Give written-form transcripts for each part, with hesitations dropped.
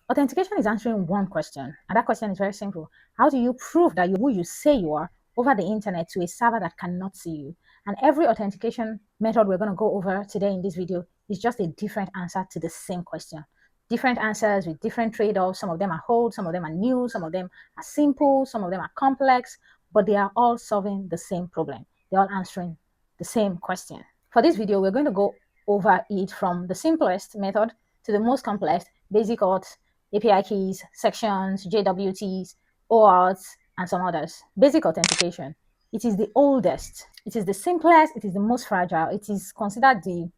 Authentication is answering one question, and that question is very simple. How do you prove that you're who you say you are over the internet to a server that cannot see you? And every authentication method we're going to go over today in this video is just a different answer to the same question. Different answers with different trade-offs. Some of them are old, some of them are new, some of them are simple, some of them are complex, but they are all solving the same problem. They're all answering the same question. For this video, we're going to go over it from the simplest method to the most complex: basic auth, API keys, sections, JWTs, OAuth, and some others. Basic authentication. It is the oldest, it is the simplest, it is the most fragile. It is considered the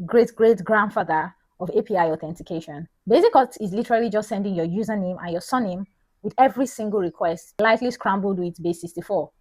great-great-grandfather of API authentication. Basic auth is literally just sending your username and your surname with every single request, lightly scrambled with base 64.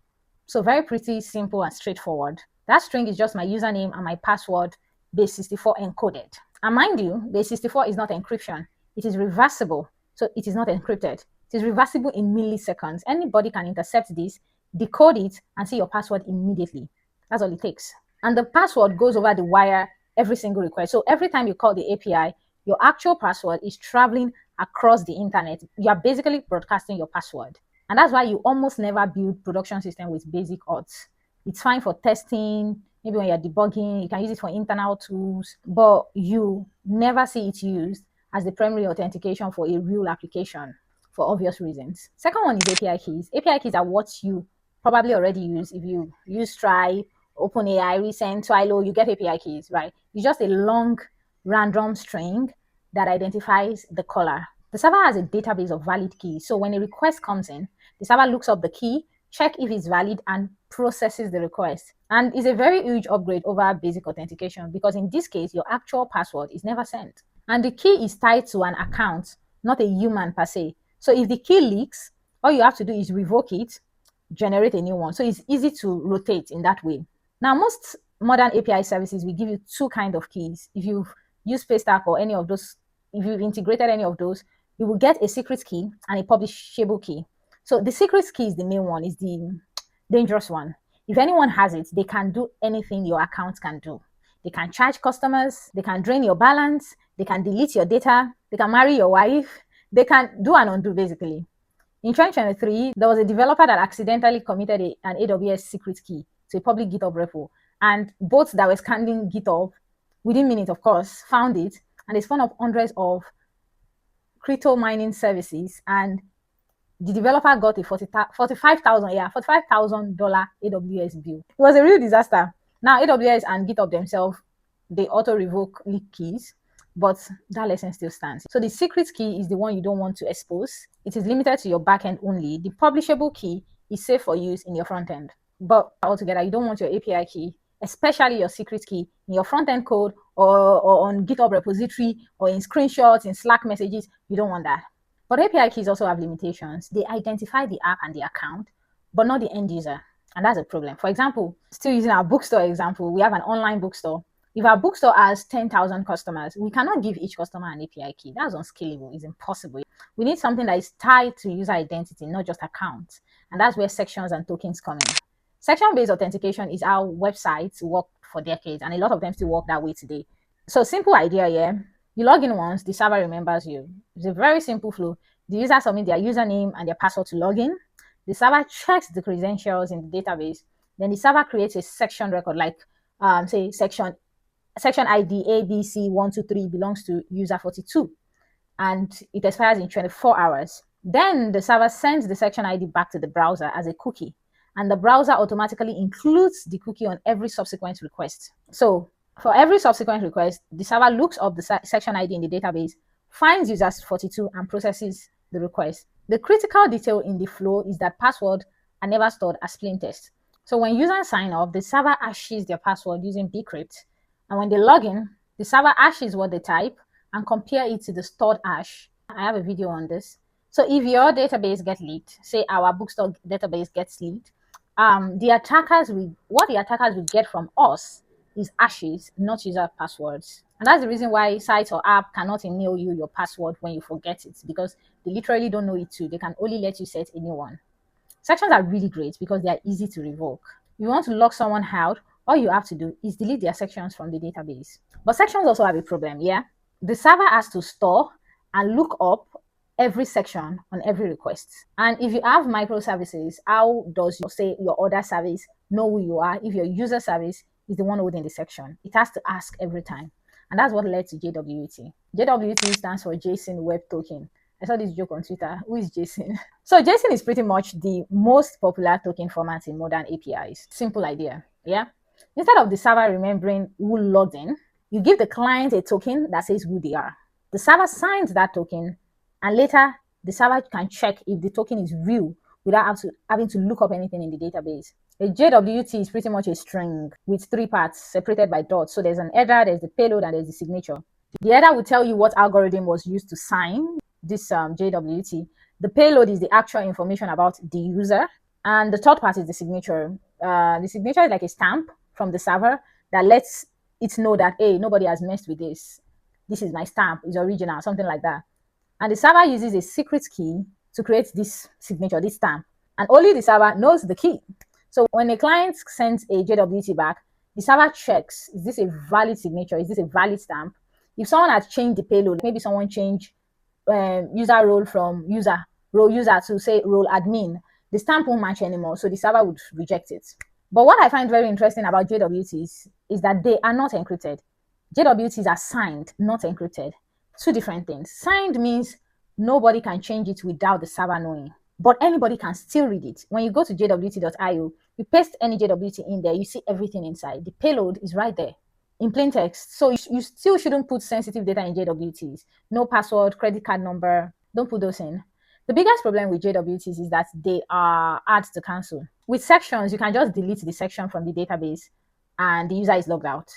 So very pretty simple and straightforward. That string is just my username and my password, base 64 encoded. And mind you, base 64 is not encryption. It is reversible, so it is not encrypted. It is reversible in milliseconds. Anybody can intercept this, decode it, and see your password immediately. That's all it takes. And the password goes over the wire every single request. So every time you call the API, your actual password is traveling across the internet. You are basically broadcasting your password. And that's why you almost never build production system with basic auth. It's fine for testing, maybe when you're debugging, you can use it for internal tools, but you never see it used as the primary authentication for a real application for obvious reasons. Second one is API keys. API keys are what you probably already use. If you use Stripe, OpenAI, Recent, Twilio, you get API keys, right? It's just a long random string that identifies the caller. The server has a database of valid keys. So when a request comes in, the server looks up the key, check if it's valid, and processes the request. And it's a very huge upgrade over basic authentication, because in this case, your actual password is never sent. And the key is tied to an account, not a human per se. So if the key leaks, all you have to do is revoke it, generate a new one. So it's easy to rotate in that way. Now, most modern API services will give you two kinds of keys. If you've used Paystack or any of those, if you've integrated any of those, you will get a secret key and a publishable key. So the secret key is the main one, is the dangerous one. If anyone has it, they can do anything your account can do. They can charge customers, they can drain your balance, they can delete your data, they can marry your wife, they can do and undo basically. In 2023, there was a developer that accidentally committed an AWS secret key to a public GitHub repo, and bots that were scanning GitHub within minutes, of course, found it, and they spun up hundreds of crypto mining services, and the developer got a $45,000 AWS bill. It was a real disaster. Now, AWS and GitHub themselves, they auto-revoke leak keys, but that lesson still stands. So the secret key is the one you don't want to expose. It is limited to your backend only. The publishable key is safe for use in your front end. But altogether, you don't want your API key, especially your secret key, in your front-end code or on GitHub repository or in screenshots, in Slack messages. You don't want that. But API keys also have limitations. They identify the app and the account, but not the end user. And that's a problem. For example, still using our bookstore example, we have an online bookstore. If our bookstore has 10,000 customers, we cannot give each customer an API key. That's unscalable. It's impossible. We need something that is tied to user identity, not just accounts. And that's where sections and tokens come in. Section-based authentication is how websites work for decades, and a lot of them still work that way today. So simple idea here. You log in once, the server remembers you. It's a very simple flow. The user submits their username and their password to log in. The server checks the credentials in the database. Then the server creates a section record, like say section ID ABC123 belongs to user 42, and it expires in 24 hours. Then the server sends the section ID back to the browser as a cookie, and the browser automatically includes the cookie on every subsequent request. So for every subsequent request, the server looks up the section ID in the database, finds user 42, and processes the request. The critical detail in the flow is that passwords are never stored as plain text. So when users sign up, the server hashes their password using bcrypt, and when they log in, the server hashes what they type and compare it to the stored hash. I have a video on this. So if your database gets leaked, say our bookstore database gets leaked, what the attackers will get from us is hashes, not user passwords. And that's the reason why sites or app cannot email you your password when you forget it, because they literally don't know it too. They can only let you set a new one. Sections are really great because they are easy to revoke. If you want to lock someone out, all you have to do is delete their sections from the database. But sections also have a problem, yeah? The server has to store and look up every section on every request. And if you have microservices, how does your other service know who you are if your user service is the one holding the section? It has to ask every time. And that's what led to JWT. JWT stands for JSON Web Token. I saw this joke on Twitter. Who is JSON? So JSON is pretty much the most popular token format in modern APIs. Simple idea, yeah? Instead of the server remembering who logged in, you give the client a token that says who they are. The server signs that token, and later the server can check if the token is real without having to look up anything in the database. A JWT is pretty much a string with 3 parts separated by dots. So there's an header, there's the payload, and there's the signature. The header will tell you what algorithm was used to sign this JWT. The payload is the actual information about the user, and the third part is the signature. The signature is like a stamp from the server that lets it know that, hey, nobody has messed with this. This is my stamp, it's original, something like that. And the server uses a secret key to create this signature, this stamp. And only the server knows the key. So when a client sends a JWT back, the server checks, is this a valid signature? Is this a valid stamp? If someone has changed the payload, maybe someone changed user role from role user to say role admin, the stamp won't match anymore, so the server would reject it. But what I find very interesting about JWTs is that they are not encrypted. JWTs are signed, not encrypted. Two different things. Signed means nobody can change it without the server knowing, but anybody can still read it. When you go to jwt.io, you paste any JWT in there, you see everything inside. The payload is right there in plain text. So you still shouldn't put sensitive data in JWTs. No password, credit card number, don't put those in. The biggest problem with JWTs is that they are hard to cancel. With sections, you can just delete the section from the database and the user is logged out.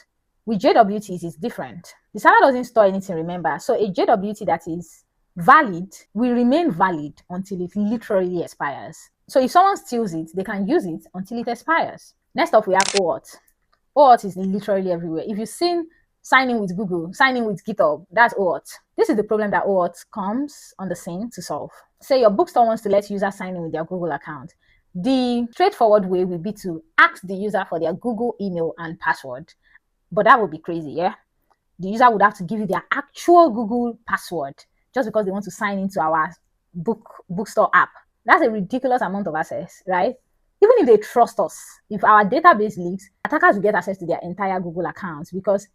With JWTs, it's different. The server doesn't store anything, remember. So a JWT that is valid will remain valid until it literally expires. So if someone steals it, they can use it until it expires. Next up, we have OAuth. OAuth is literally everywhere. If you've seen sign in with Google, sign in with GitHub, that's OAuth. This is the problem that OAuth comes on the scene to solve. Say your bookstore wants to let users sign in with their Google account. The straightforward way would be to ask the user for their Google email and password. But that would be crazy, yeah? The user would have to give you their actual Google password just because they want to sign into our bookstore app. That's a ridiculous amount of access, right? Even if they trust us, if our database leaks, attackers will get access to their entire Google accounts because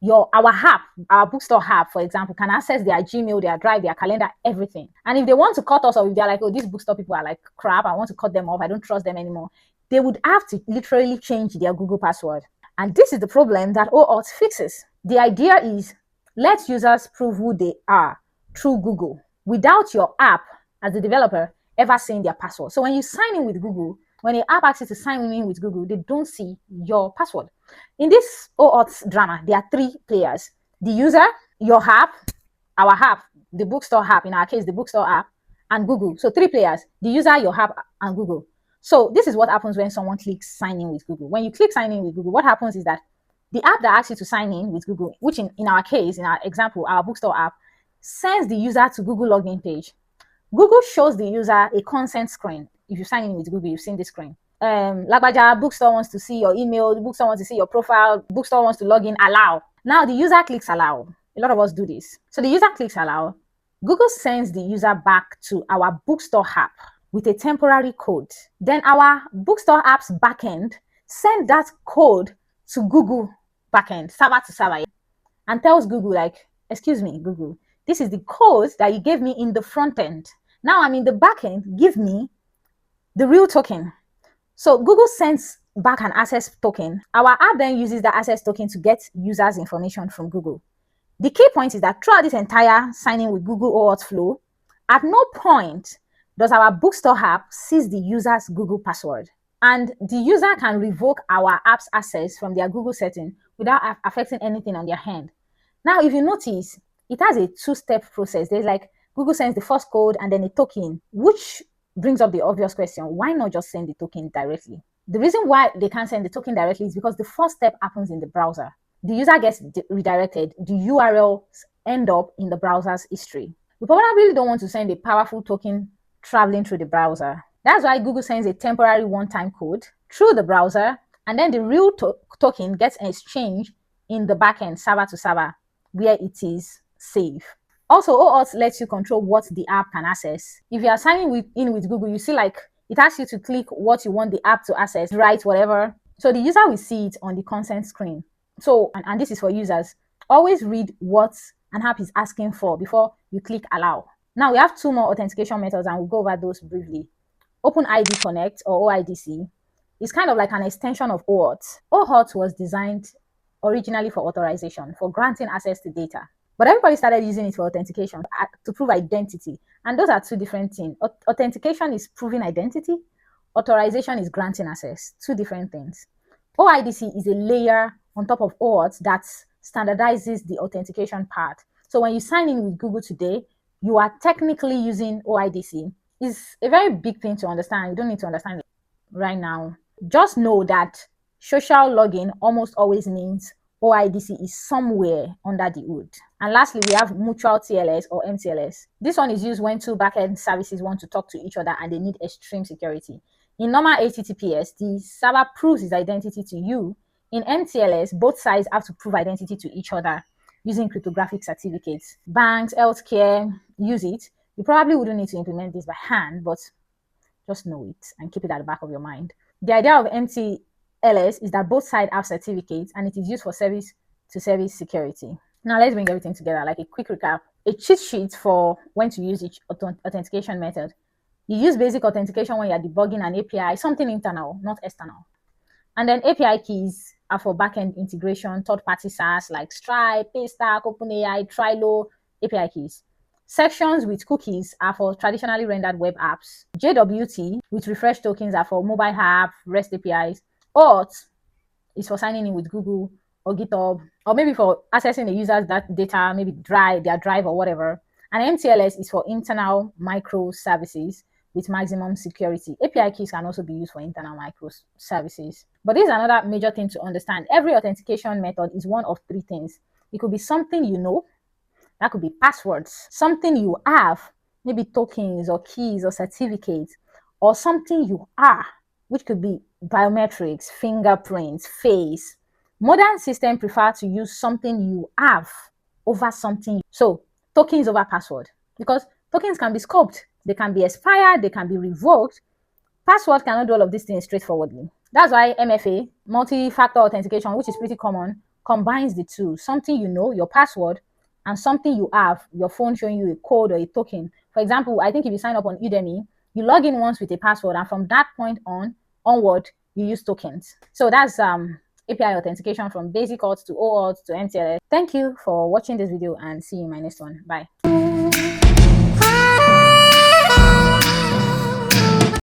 our bookstore app, for example, can access their Gmail, their Drive, their calendar, everything. And if they want to cut us off, if they're like, oh, these bookstore people are like crap, I want to cut them off, I don't trust them anymore, they would have to literally change their Google password. And this is the problem that OAuth fixes. The idea is let users prove who they are through Google without your app, as the developer, ever seeing their password. So when you sign in with Google, when the app asks you to sign in with Google, they don't see your password. In this OAuth drama, there are 3 players. The user, your app, our app, the bookstore app, in our case, the bookstore app, and Google. So 3 players, the user, your app, and Google. So this is what happens when someone clicks sign in with Google. When you click sign in with Google, what happens is that the app that asks you to sign in with Google, which in our case, in our example, our bookstore app, sends the user to Google login page. Google shows the user a consent screen. If you sign in with Google, you've seen this screen. Lagbaja, bookstore wants to see your email, the bookstore wants to see your profile, bookstore wants to log in, allow. Now the user clicks allow. A lot of us do this. So the user clicks allow. Google sends the user back to our bookstore app with a temporary code. Then our bookstore app's backend send that code to Google backend, server to server, and tells Google like, excuse me, Google, this is the code that you gave me in the front end. Now I'm in the backend, give me the real token. So Google sends back an access token. Our app then uses the access token to get users' information from Google. The key point is that throughout this entire signing with Google OAuth flow, at no point does our bookstore app seize the user's Google password. And the user can revoke our app's access from their Google setting without affecting anything on their end. Now, if you notice, it has a 2-step process. There's like Google sends the first code and then a token, which brings up the obvious question, why not just send the token directly? The reason why they can't send the token directly is because the first step happens in the browser. The user gets redirected. The URLs end up in the browser's history. We probably don't want to send a powerful token traveling through the browser. That's why Google sends a temporary one-time code through the browser, and then the real token gets exchanged in the backend, server to server, where it is safe. Also, OAuth lets you control what the app can access. If you are signing in with Google, you see like it asks you to click what you want the app to access, write whatever. So the user will see it on the consent screen. So, and this is for users, always read what an app is asking for before you click allow. Now we have two more authentication methods and we'll go over those briefly. OpenID Connect or OIDC is kind of like an extension of OAuth. OAuth was designed originally for authorization, for granting access to data. But everybody started using it for authentication to prove identity. And those are two different things. Authentication is proving identity. Authorization is granting access. Two different things. OIDC is a layer on top of OAuth that standardizes the authentication part. So when you sign in with Google today, you are technically using OIDC. It's a very big thing to understand. You don't need to understand it right now. Just know that social login almost always means OIDC is somewhere under the hood. And lastly, we have mutual TLS or mTLS. This one is used when two backend services want to talk to each other and they need extreme security. In normal HTTPS, the server proves its identity to you. In mTLS, both sides have to prove identity to each other using cryptographic certificates. Banks, healthcare use it. You probably wouldn't need to implement this by hand, but just know it and keep it at the back of your mind. The idea of mTLS is that both sides have certificates and it is used for service to service security. Now let's bring everything together like a quick recap. A cheat sheet for when to use each authentication method. You use basic authentication when you're debugging an API, something internal, not external. And then API keys are for backend integration, third-party SaaS like Stripe, Paystack, OpenAI, Trilo, API keys. Sections with cookies are for traditionally rendered web apps. JWT with refresh tokens are for mobile app, REST APIs. Auth is for signing in with Google or GitHub, or maybe for accessing the user's data, maybe their drive or whatever. And mTLS is for internal microservices with maximum security. API keys can also be used for internal microservices. But this is another major thing to understand. Every authentication method is one of three things. It could be something you know, that could be passwords, something you have, maybe tokens or keys or certificates, or something you are, which could be biometrics, fingerprints, face. Modern systems prefer to use something you have over something. So tokens over password, because tokens can be scoped, they can be expired, they can be revoked. Password cannot do all of these things straightforwardly. That's why MFA, multi-factor authentication, which is pretty common, combines the two. Something you know, your password, and something you have, your phone showing you a code or a token. For example, I think if you sign up on Udemy, you log in once with a password, and from that point onward, you use tokens. So that's API authentication from basic auth to OAuth to mTLS. Thank you for watching this video and see you in my next one. Bye.